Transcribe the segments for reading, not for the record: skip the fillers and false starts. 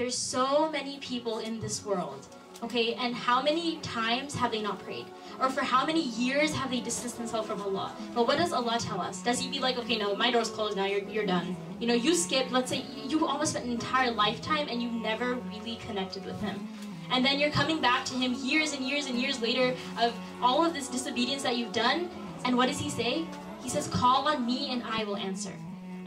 there's so many people in this world, okay, and how many times have they not prayed? Or for how many years have they distanced themselves from Allah? But what does Allah tell us? Does He be like, okay, no, my door's closed now, you're done. You know, you skipped, let's say, you almost spent an entire lifetime and you never really connected with Him. And then you're coming back to Him years and years and years later of all of this disobedience that you've done, and what does He say? He says, call on me and I will answer.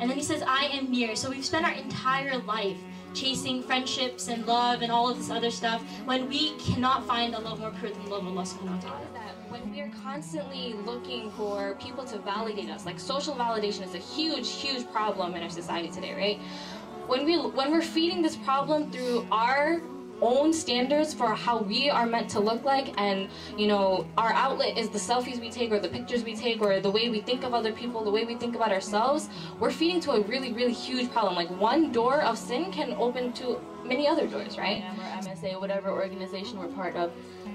And then He says, I am near. So we've spent our entire life chasing friendships and love and all of this other stuff when we cannot find a love more pure than the love of Allah subhanahu wa ta'ala. When we are constantly looking for people to validate us, like social validation is a huge, huge problem in our society today, right? When we're feeding this problem through our own standards for how we are meant to look like, and you know, our outlet is the selfies we take or the pictures we take or the way we think of other people, the way we think about ourselves, we're feeding to a really, really huge problem. Like one door of sin can open to many other doors, right? Or MSA, whatever organization we're part of.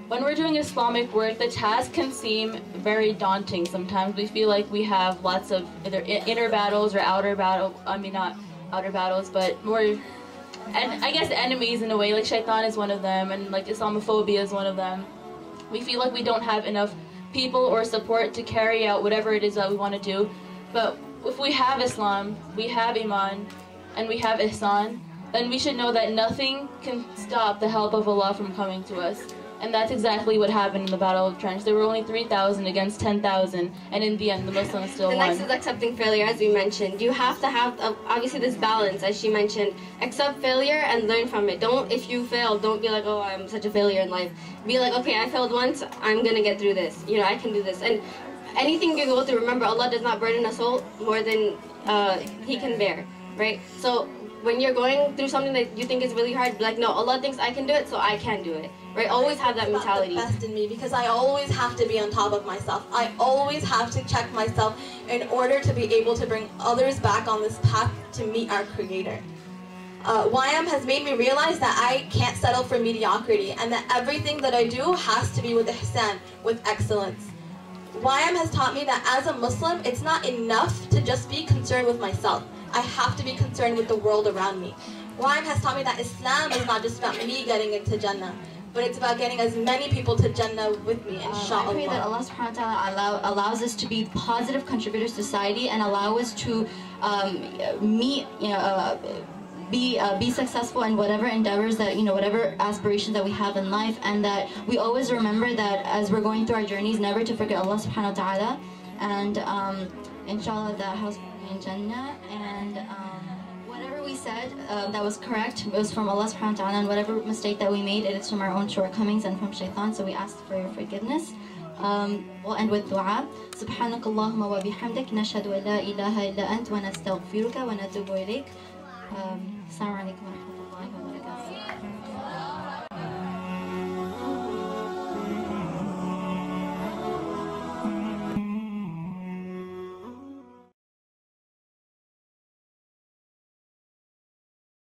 When we're doing Islamic work, the task can seem very daunting. Sometimes we feel like we have lots of either inner battles or outer battle. I mean, not outer battles, but more. And I guess enemies in a way, like shaitan is one of them, and like Islamophobia is one of them. We feel like we don't have enough people or support to carry out whatever it is that we want to do. But if we have Islam, we have Iman, and we have Ihsan, then we should know that nothing can stop the help of Allah from coming to us. And that's exactly what happened in the Battle of Trench. There were only 3,000 against 10,000, and in the end, the Muslims still won. The next is accepting failure, as we mentioned. You have to have, obviously, this balance, as she mentioned. Accept failure and learn from it. Don't, if you fail, don't be like, oh, I'm such a failure in life. Be like, okay, I failed once, I'm going to get through this. You know, I can do this. And anything you go through, remember, Allah does not burden a soul more than He can bear, right? So when you're going through something that you think is really hard, be like, no, Allah thinks I can do it, so I can do it. Right? Always have that mentality. That's the best in me, because I always have to be on top of myself. I always have to check myself in order to be able to bring others back on this path to meet our Creator. YM has made me realize that I can't settle for mediocrity, and that everything that I do has to be with ihsan, with excellence. YM has taught me that as a Muslim, it's not enough to just be concerned with myself. I have to be concerned with the world around me. YM has taught me that Islam is not just about me getting into Jannah, but it's about getting as many people to Jannah with me, inshallah. I pray that Allah subhanahu wa ta'ala allows us to be positive contributors to society and allow us to be successful in whatever endeavors that, you know, whatever aspirations that we have in life, and that we always remember that as we're going through our journeys, never to forget Allah subhanahu wa ta'ala, and inshallah the house in Jannah, and whatever we said that was correct, it was from Allah subhanahu wa ta'ala, and whatever mistake that we made, it is from our own shortcomings and from shaitan, so we ask for your forgiveness. We'll end with dua. سبحانك اللهم وبحمدك نشهد أن لا إله إلا أنت ونستغفرك ونتوب إليك. السلام عليكم ورحمة الله.